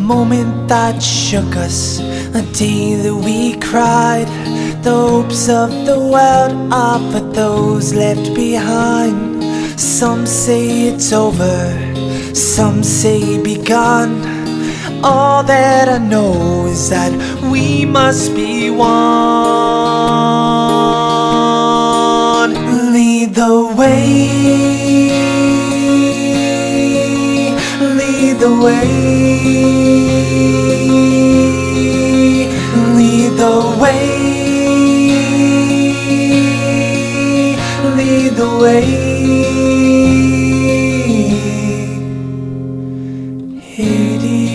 moment that shook us, a day that we cried. The hopes of the world are for those left behind. Some say it's over, some say begun. All that I know is that we must be one. Lead the way, lead the way, lead the way, lead the way. Haiti,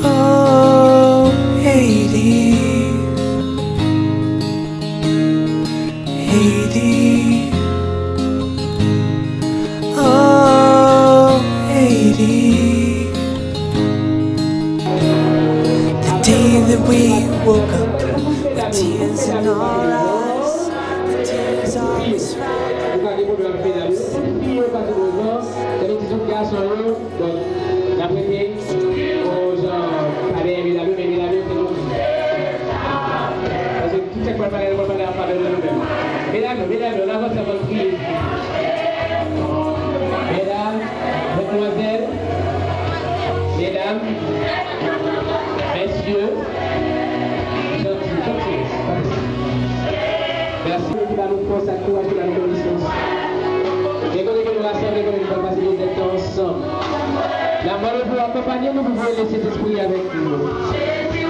oh Haiti, Haiti, oh Haiti. The day that we woke up with tears in our eyes, the tears always found. Mesdames, mesdemoiselles, mesdames, messieurs, gentils. Merci qui va nous force à courage de la reconnaissance. Et quand nous rassemblons, nous allons passer des temps ensemble. La mort pour accompagner nous, vous pouvez laisser cet esprit avec nous.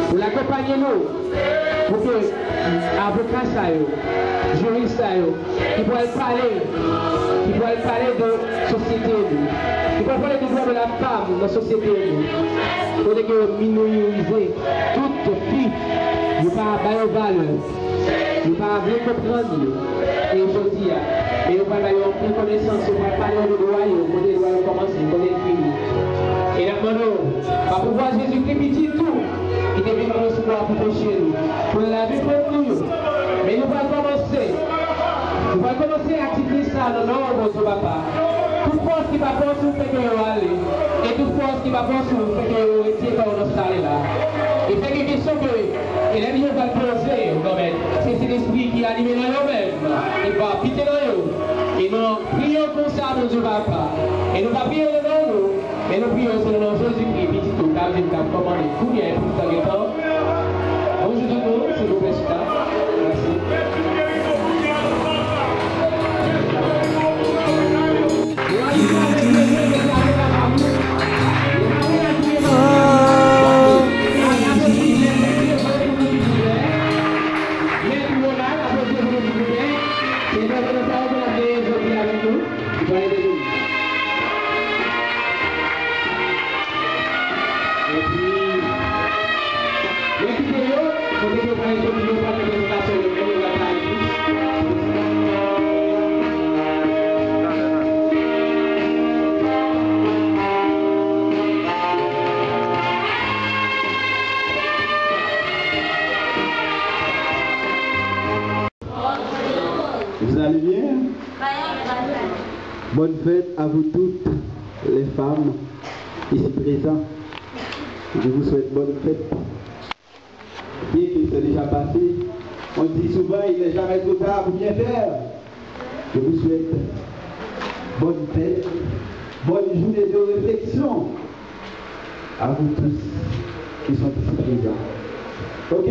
Pour l'accompagner nous, pour que avocat ça, juriste ça, qui pourrait parler de société, qui pourrait parler du droit de la femme dans la société. Pour que minoriser toute fille, nous ne pas avoir valeur, nous ne pas comprendre. Et aujourd'hui, et nous ne pas avoir plus connaissance, nous ne pas parler de droit, nous ne pas commencer, nous ne pas finir. Et la mano, par pouvoir Jésus-Christ dit tout, il est venu nous recevoir pour pécher nous, pour la vie pour nous. Mais nous allons commencer à activer ça dans notre nom, papa. Toute force qui va penser nous fait que nous aller, et toute force qui va penser nous fait que nous retirer quand on est là. Et fait une question que, et la vie va le poser, c'est cet esprit qui anime dans nous-mêmes, il va piter dans nous. Et nous prions comme ça, mon Dieu, papa. Et nous ne pas prier dans nous. Et nous prions sur le nom de Jésus-Christ, petit tout, car Jésus a commandé tout bien pour tout le temps. Bonjour tout le monde, s'il vous plaît, Chita. Merci. Vous allez bien? Bonne fête à vous toutes, les femmes ici présentes. Je vous souhaite bonne fête. Bien qu'il soit déjà passé, on dit souvent il n'est jamais trop tard pour bien faire. Je vous souhaite bonne fête, bonne journée de réflexion à vous tous qui sont ici présents. Ok,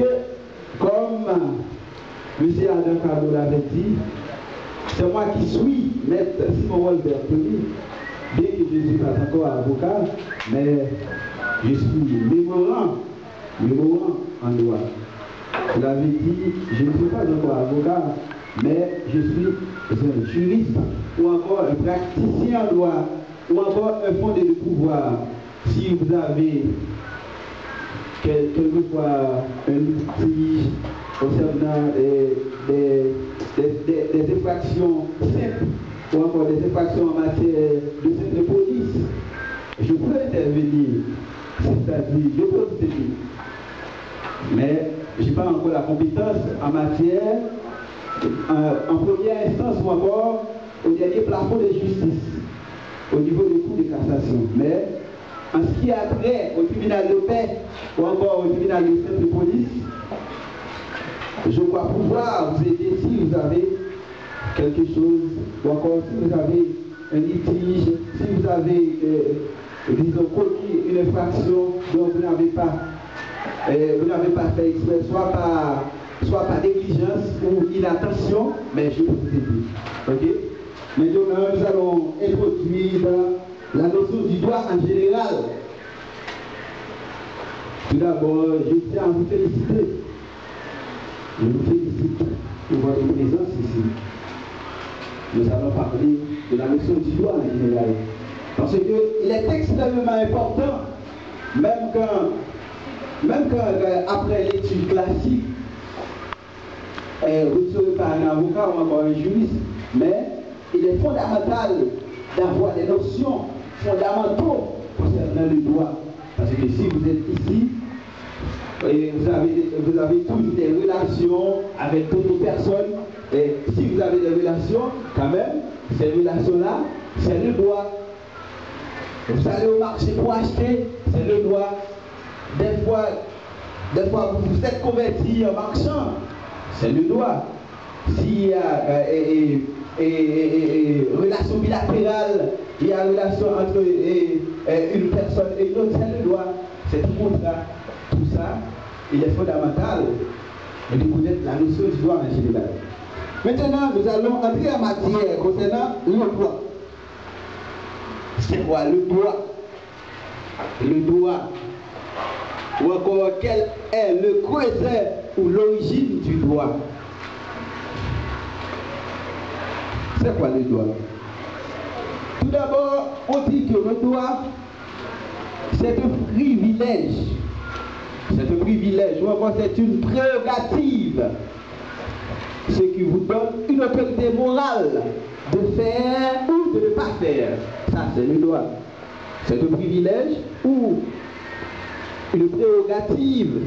comme M. Adam Carlo l'avait dit, c'est moi qui suis maître Simon Walbert Tony, bien que je ne suis pas encore avocat, mais je suis mémorant en droit. Vous l'avez dit, je ne suis pas encore avocat, mais je suis un juriste ou encore un praticien en droit ou encore un fondé de pouvoir. Si vous avez quelquefois un litige concernant des infractions simples ou encore des infractions en matière de police, je peux intervenir, c'est-à-dire je peux obtenir. Mais je n'ai pas encore la compétence en matière, en première instance ou encore au dernier plafond de justice, au niveau du cours de cassation. Mais En ce qui a trait au tribunal de paix ou encore au tribunal de simple police, je crois pouvoir vous aider si vous avez quelque chose, ou encore si vous avez un litige, si vous avez, disons, commis une infraction dont vous n'avez pas fait exprès, soit par négligence ou inattention, mais je peux vous aider. Ok? Maintenant, nous allons introduire la notion du droit en général. Tout d'abord, je tiens à vous féliciter. Je vous félicite pour votre présence ici. Nous allons parler de la notion du droit en général. Parce qu'il est extrêmement important, même quand après l'étude classique, vous ne serez pas un avocat ou encore un juriste, mais il est fondamental d'avoir des notions fondamentaux concernant le droit. Parce que si vous êtes ici, et vous avez tous des relations avec d'autres personnes, et si vous avez des relations, quand même, ces relations-là, c'est le droit. Vous allez au marché pour acheter, c'est le droit. Des fois vous vous êtes converti en marchand, c'est le droit. S'il y a relation bilatérale, il y a relation entre une personne et une autre, c'est le droit. C'est tout contrat. Tout ça, il est fondamental de connaître la notion du droit en général. Maintenant, nous allons entrer en matière concernant le droit. C'est quoi le droit? Le droit. Ou encore, quel est le creuset ou l'origine du droit? C'est quoi le droit? Tout d'abord, on dit que le droit, c'est un privilège. C'est un privilège, ou encore c'est une prérogative. Ce qui vous donne une autorité morale de faire ou de ne pas faire. Ça, c'est le droit. C'est un privilège ou une prérogative.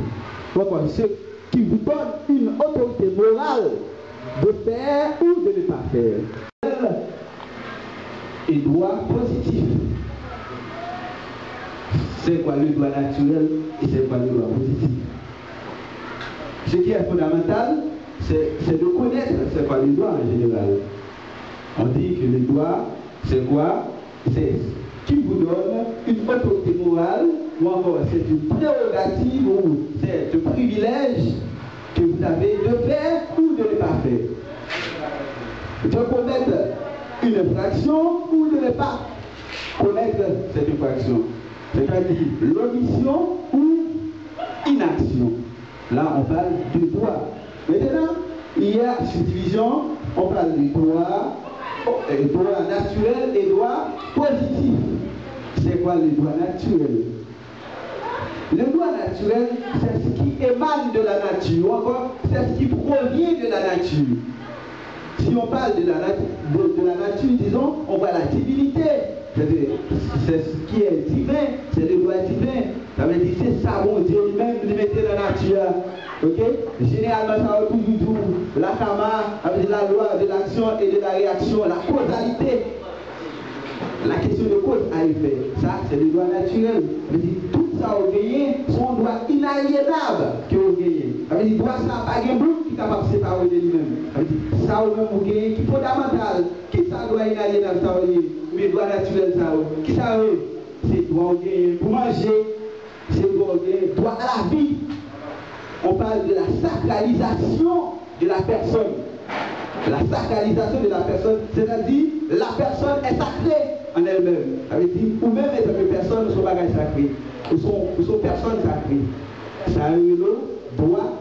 Ou encore ce qui vous donne une autorité morale de faire ou de ne pas faire. Et droit positif. C'est quoi le droit naturel et c'est quoi le droit positif? Ce qui est fondamental, c'est de connaître c'est quoi le droit en général. On dit que le droit, c'est quoi? C'est ce qui vous donne une autorité morale, ou encore c'est une prérogative ou c'est un privilège que vous avez de faire ou de ne pas faire. De commettre une infraction ou de ne pas commettre cette infraction. C'est-à-dire l'omission ou inaction. Là, on parle du droit. Maintenant, il y a subdivision, on parle du droit naturel et droit positif. C'est quoi le droit naturel? Le droit naturel, c'est ce qui émane de la nature, ou encore c'est ce qui provient de la nature. Si on parle de la nature, disons, on voit la divinité. C'est ce qui est divin, c'est le droit divin. Ça veut dire c'est ça, bon Dieu lui-même, lui mettait la nature. Ok? Généralement, ça va toujours la karma, avec la loi de l'action et de la réaction, la causalité. La question de cause à effet. Ça, c'est le droit naturel. Ça veut dire tout ça au gagné, son droit inaliénable que au gagné. Ça veut dire droit ça pas un bloc qui est capable de séparer de lui-même. Ça veut dire ça au même au gagné qui est fondamental. Qui ça doit inaliénable ça au gagné? Mais droit naturel ça au. Qui ça veut? C'est droit au gagné pour manger. C'est droit au gagné. Droit à la vie. On parle de la sacralisation de la personne. La sacralisation de la personne, c'est-à-dire la personne est sacrée en elle-même. Ça veut dire, ou même étant que personne, son bagage sacré, ou son personne sacrée. Ça a eu le droit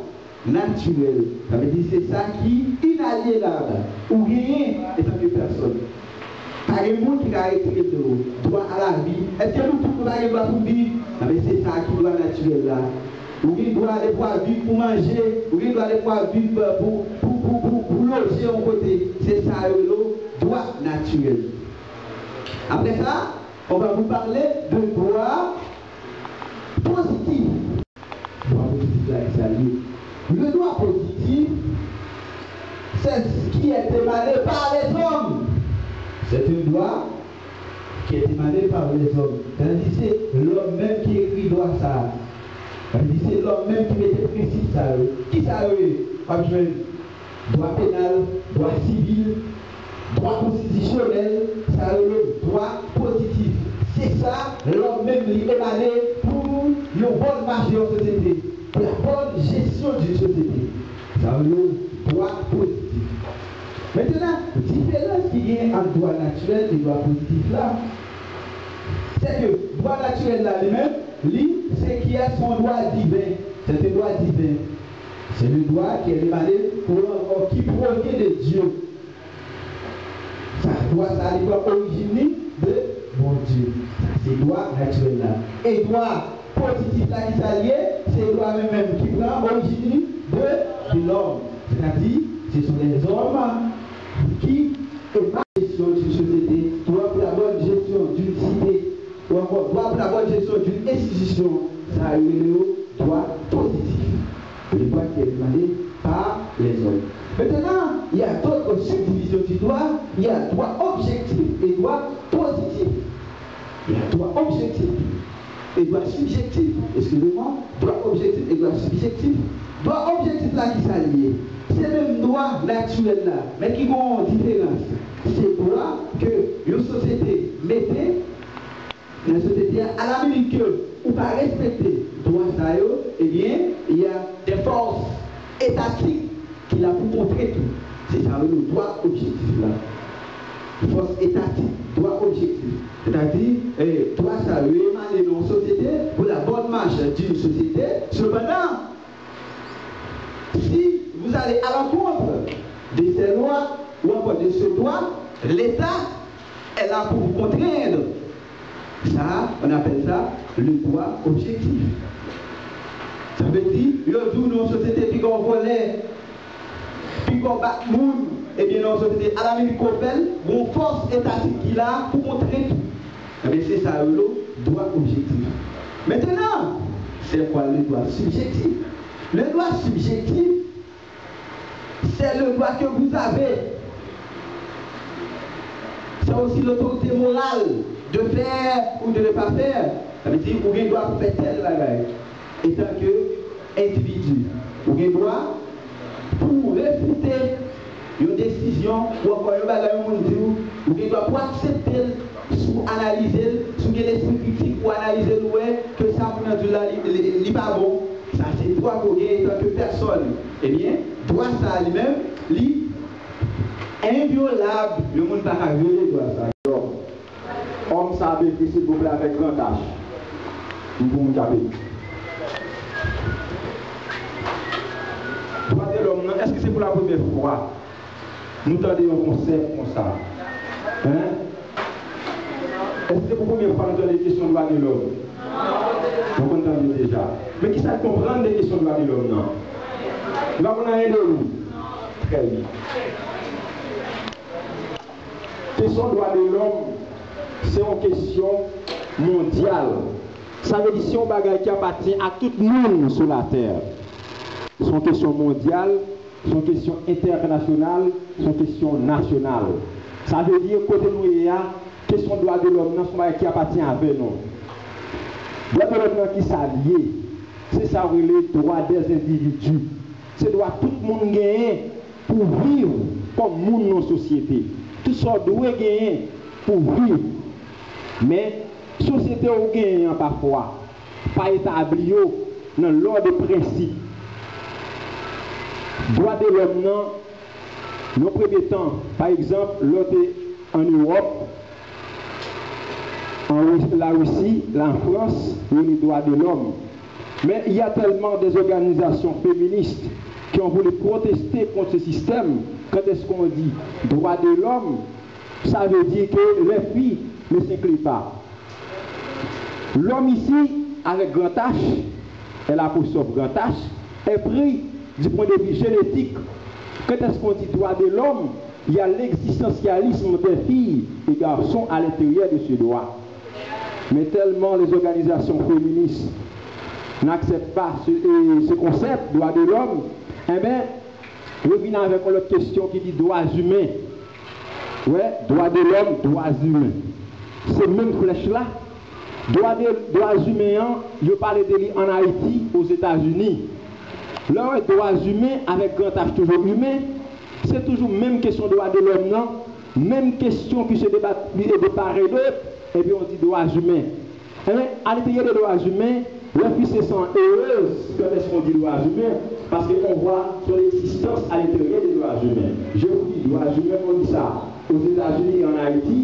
naturel. Ça veut dire c'est ça qui est inaliénable, ou rien étant que personne. Par exemple, qui a été le droit à la vie. Est-ce que nous tous nous avons droit pour vivre? C'est ça qui est droit naturel là. Oui, il doit aller pouvoir vivre pour manger, oui, il doit aller pouvoir vivre pour loger en côté. C'est ça le droit naturel. Après ça, on va vous parler de droit positif. Droit positif là, ça lié. Le droit positif, c'est ce qui est émané par les hommes. C'est un droit qui est émané par les hommes. C'est l'homme même qui écrit droit ça. C'est l'homme même qui met précis ça. Qui ça veut? Droit pénal, droit civil, droit constitutionnel, ça le droit positif. C'est ça, l'homme même qui est émané pour une bonne marche de la société, pour la bonne gestion d'une société. Ça veut dire droit positif. Maintenant, la différence qu'il y a entre droit naturel et droit positif là, c'est que droit naturel là lui-même, c'est qu'il y a son droit divin. C'est un droit divin. C'est le droit qui est émané qui provient de Dieu. Ça doit originer de mon Dieu. C'est le droit naturel là. Et droit positif là qui s'allie, c'est le droit même qui prend origine de l'homme. C'est-à-dire, ce sont les hommes qui émanent la gestion d'une société, droit pour la bonne gestion d'une cité, ou encore droit pour la bonne gestion d'une institution. Ça a eu le droit positif. Le droit qui est émané par les hommes. Maintenant, il y a d'autres subdivisions du droit. Il y a droit objectif et droit positif. Il y a droit objectif et droit subjectif. Excusez-moi, droit objectif et droit subjectif. Droit objectif là qui s'allie. C'est le droit naturel là, mais qui ont une différence. C'est droit que une société mettait, une société à la minute que ou pas respecter droit ça, eh bien, il y a des forces étatiques qui la pour montrer tout. C'est ça le droit objectif là. Force étatique, droit objectif. C'est-à-dire, droit ça émané dans une société pour la bonne marche d'une société. Cependant, si vous allez à l'encontre de ces lois ou encore de ce droit, l'État est là pour vous contraindre. Ça, on appelle ça le droit objectif. Ça veut dire, nous, dans une société, puis qu'on volait, puis qu'on bat le monde, et bien dans une société, à la minute qu'on fait, une force étatique qui est là pour montrer tout. Mais c'est ça le droit objectif. Maintenant, c'est quoi le droit subjectif? Le droit subjectif, c'est le droit que vous avez. C'est aussi l'autorité morale de faire ou de ne pas faire. Ça veut dire qu'on doit faire tel bagage. Étant que individu, on doit pour réfuter une décision ou encore un bagage on doit pour accepter, sous analyser, sous l'esprit critique ou analyser que ça pour nous n'est pas bon. Ça c'est droit qu'on gagne tant que personne. Eh bien, droit ça lui-même, lui inviolable. Le monde n'a pas violer droit ça. Homme savait que s'il vous plaît avec grand H. Nous pouvons taper. Droit de l'homme, est-ce que c'est pour la première fois nous tendons un concept comme ça? Hein? Est-ce que c'est pour la première fois nous tendons des questions de droit de l'homme? Vous comprenez déjà. Mais qui ça comprendre des questions de droit de l'homme? Non. Nous avons rien de nous. Très bien. Question de droit de l'homme, c'est une question mondiale. Ça veut dire que c'est un bagage qui appartient à tout le monde sur la terre. C'est une question mondiale, c'est une question internationale, c'est une question nationale. Ça veut dire que côté nous, il y a une question de droit de l'homme, c'est un bagage qui appartient à nous. Le droit de l'homme qui s'allie, c'est ça le droit des individus. C'est le droit tout le monde gagner pour vivre comme monde dans la société. Tout ça doit gagner pour vivre. Mais la société a gagné parfois, pas établi dans l'ordre de principe. Droit de l'homme, dans le premier temps, par exemple, l'autre en Europe, la Russie, la France, les droits de l'homme. Mais il y a tellement des organisations féministes qui ont voulu protester contre ce système. Quand est-ce qu'on dit droit de l'homme, ça veut dire que les filles ne s'incluent pas. L'homme ici, avec grand H, et l'apostrophe grand H, est pris du point de vue génétique. Quand est-ce qu'on dit droit de l'homme, il y a l'existentialisme des filles et garçons à l'intérieur de ce droit. Mais tellement les organisations féministes n'acceptent pas ce concept, droit de l'homme, eh bien, je viens avec une autre question qui dit droits humains. Ouais, droit de l'homme, droits humains. ces mêmes flèches-là, droits humains, je parlais de lui en Haïti, aux États-Unis. Leurs droits humains, avec grand H toujours humain, c'est toujours même question de droits de l'homme, non? Même question qui se débat de part et d'autre, et puis on dit droits humains. Et bien, à l'intérieur des droits humains, les filles se sentent heureuses quand on dit droits humains, parce qu'on voit son existence à l'intérieur des droits humains. Je vous dis, droits humains, on dit ça aux États-Unis et en Haïti,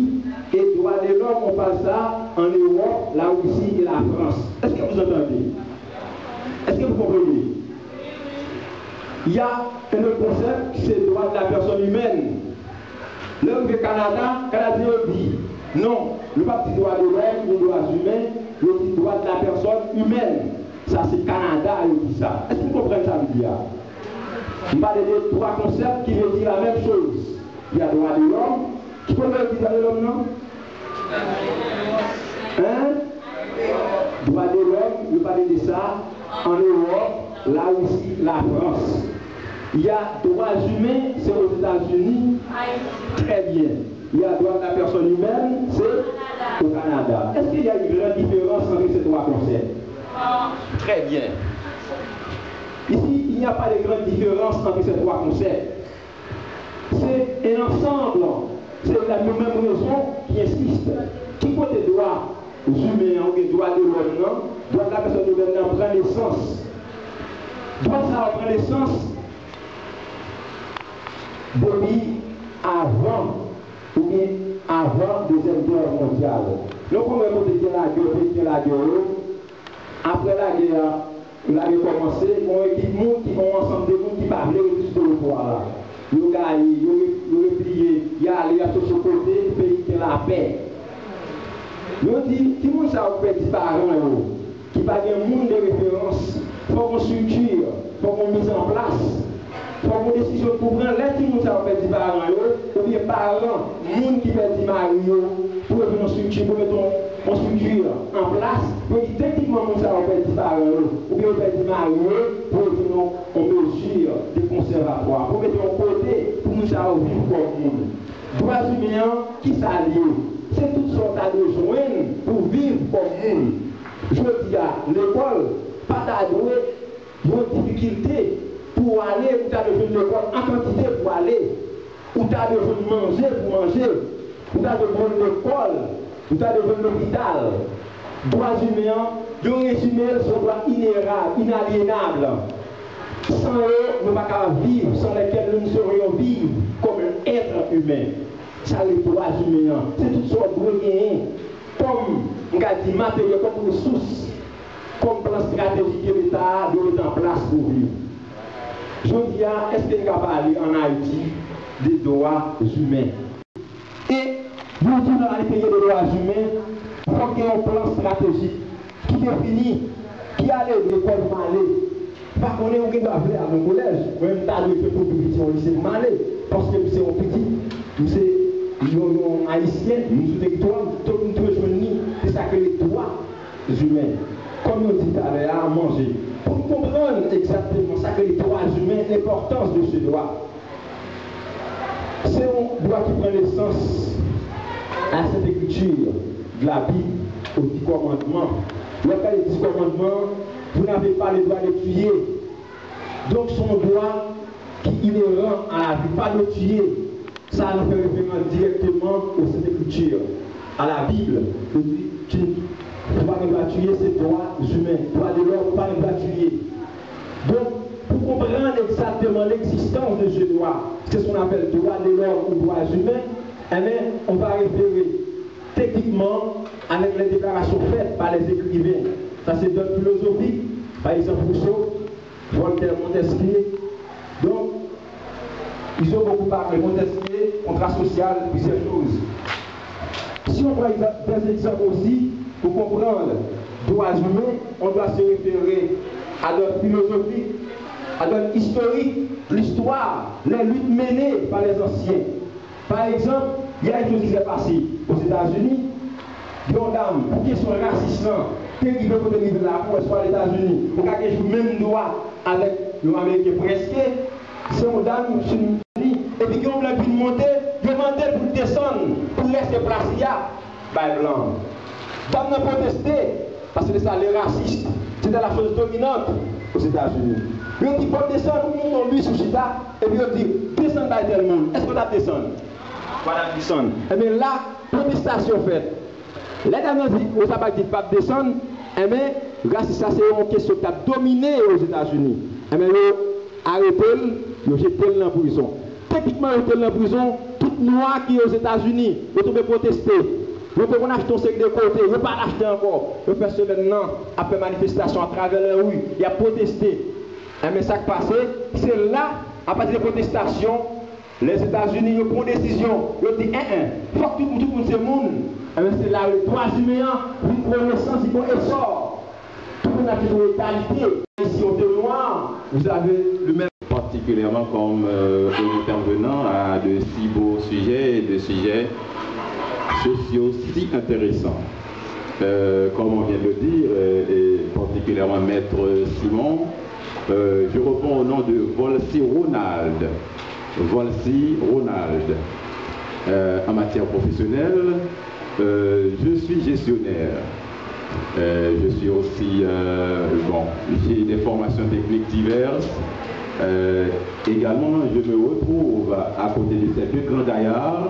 et droits de l'homme, on parle ça en Europe, la Russie et la France. Est-ce que vous entendez? Est-ce que vous comprenez? Il y a un autre concept, c'est le droit de la personne humaine. L'homme du Canada, Canadien dit non, le pas petit droit de l'homme, le droit humain, le petit droit de la personne humaine. Ça, c'est Canada qui dit ça. Est-ce que vous comprenez ça veut dire? Je parle de trois concepts qui veulent dire la même chose. Il y a le droit de l'homme. Qui peut dire le droit de l'homme, non? Hein? Droit de l'homme, je parle de ça en Europe, là aussi, la France. Il y a droits humains, c'est aux États-Unis. Très bien. Il y a droit de la personne humaine, c'est au Canada. Est-ce qu'il y a une grande différence entre ces trois concepts? Très bien. Ici, il n'y a pas de grande différence entre ces trois concepts. C'est un ensemble. C'est la même raison qui insiste. Qui côté droit humain ou droit de l'homme, droit de la personne humaine prend naissance. Droit ça prend naissance depuis avant ou bien avant la Deuxième Guerre mondiale. Le premier côté de la guerre, après la guerre a commencé, on a équipement qui ont ensemble de gens qui parlaient de tout le pouvoir. Ils ont gagné, ils ont replié, ils ont allé à ce côté, le pays qui a la paix. Ils ont dit, qui monde ça fait disparaître, qui n'a pas de monde de référence, il faut qu'on structure, il faut qu'on mise en place. Il faut qu'on décision pour prendre les qui nous ont fait des parents, ou bien parents, gens qui fait des maris, pour mettre une structure, pour mettre une structure en place, pour dire techniquement nous avons fait des parents, ou bien fait des maris, pour mettre une mesure de conservatoire, pour mettre un côté, pour nous avons vivre comme monde. Droits humains qui s'allient, c'est toutes sortes de joindre pour vivre comme monde. Je dis à l'école, pas d'adouer, il y a une difficulté. Pour aller, ou tu as besoin de l'école en quantité pour aller, ou tu as besoin de manger pour manger, ou tu as besoin de l'école, ou tu as besoin de l'hôpital. Droits humains, de résumer sont droits inaliénables. Sans eux, nous ne pouvons pas vivre, sans lesquels nous ne saurions vivre comme un être humain. Ça, les droits humains, c'est toutes sortes de moyens, comme on a dit, matériel, comme ressources, comme plan stratégique que l'État doit mettre en place pour vivre. Je dis, est-ce qu'il y a parlé en Haïti des droits humains? Et nous disons dans les pays des droits humains, il faut qu'il y ait un plan stratégique qui définit qui allait de l'école pour aller. Pas qu'on est ou qui doit aller à mon collège, même t'as de fait pour petit au lycée pour aller, parce que c'est un petit, c'est un haïtien, nous sommes territoire, tout le monde peut joindre, c'est ça que les droits humains. Comme on dit à l'heure, à manger. Pour comprendre exactement ça que les droits humains, l'importance de ce droit. C'est un droit qui prend naissance à cette écriture de la Bible, aux 10 commandements. Lorsqu'il y a les 10 commandements, vous n'avez pas le droit de tuer. Donc son droit qui est inhérent à la vie, pas de tuer. Ça nous fait référence directement aux cette écriture, à la Bible. Ne pas tuer, c'est droits humains. Droit de l'homme, pas tuer. Donc, pour comprendre exactement l'existence de ce droit, c'est ce qu'on appelle droit de l'homme ou droits humains, eh bien, on va référer techniquement avec les déclarations faites par les écrivains. Ça, c'est d'autres philosophiques, par exemple Rousseau, Voltaire, Montesquieu. Donc, ils ont beaucoup parlé de Montesquieu, contrat social, plusieurs choses. Si on prend des exemples aussi, pour comprendre droits humains, on doit se référer à notre philosophie, à notre historique, l'histoire, les luttes menées par les anciens. Par exemple, il y a une chose qui s'est passée aux États-Unis, une dame, pour question raciste, qui veut venir de la pour soit les États-Unis, pour qu'elle joue même droit avec l'Américain presque, c'est une dame, et puis qui ont voulu monter, demander pour descendre, pour laisser place là. par blanc. Dame n'a protesté parce que ça, les racistes, c'était la chose dominante aux États-Unis. Ils ont dit, il faut descendre, nous on lui sous Chita, et puis ils ont dit, descendre par tel monde. Est-ce qu'on a descendu? Voilà, descendre. Et bien là, protestation faite. Les dames ont dit, on n'a pas dit pas descendre, et bien, grâce à ça, c'est une question qui a dominé aux États-Unis. Et bien, ils ont arrêté, ils ont jeté dans la prison. Techniquement, ils ont jeté dans la prison, tout noir qui est aux États-Unis, ils ont protester. Ils ont acheté un sec de côté, ils n'ont pas acheté encore. Ils ont fait ce maintenant, après manifestation à travers les rues, il a protesté. Mais ça qui passé, c'est là, à partir des protestations, les États-Unis ont pris une décision. Ils ont dit, il faut que tout le monde se monde. C'est là les droits humains, ils prennent naissance, ils prennent essor. Tout le monde a une égalité. Ici, au noir, vous avez le même. Particulièrement comme intervenant à de si beaux sujets et de sujets sociaux si intéressants. Comme on vient de le dire, et particulièrement Maître Simon, je réponds au nom de Volsi Ronald. Volsi Ronald. En matière professionnelle, je suis gestionnaire. Je suis aussi, j'ai des formations techniques diverses. Également, je me retrouve à côté de ces deux grands gaillards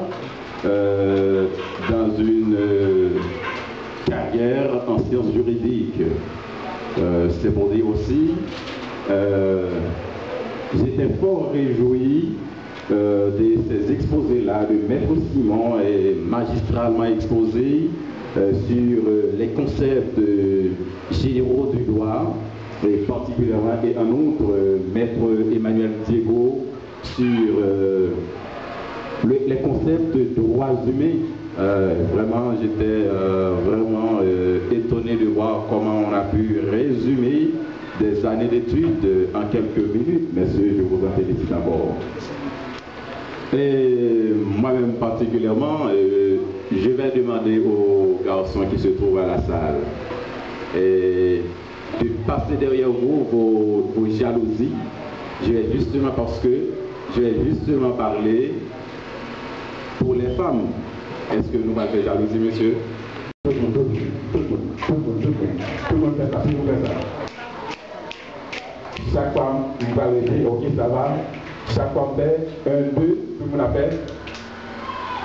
dans une carrière en sciences juridiques. C'est pour dire aussi, j'étais fort réjoui de ces exposés-là, de Maître Simon et magistralement exposé sur les concepts généraux du droit, et particulièrement et en outre Maître Emmanuel Diego sur les concepts de droits humains. Vraiment, j'étais vraiment étonné de voir comment on a pu résumer des années d'études en quelques minutes. Messieurs, je vous en félicite d'abord. Et moi-même particulièrement, je vais demander aux garçons qui se trouvent à la salle et de passer derrière vous vos jalousies. Je vais justement parler pour les femmes. Est-ce que nous allons faire jalousie, monsieur? Tout le monde fait ça, tout le monde fait ça. Chaque femme, vous va lever, ok, ça va. Chaque femme fait 1, 2, tout le monde appelle.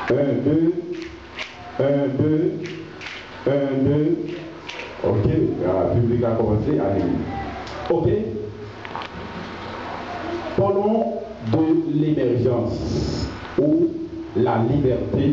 1, 2, 1, 2, 1, 2. Ok, le public a commencé, allez. Ok. Parlons de l'émergence ou la liberté.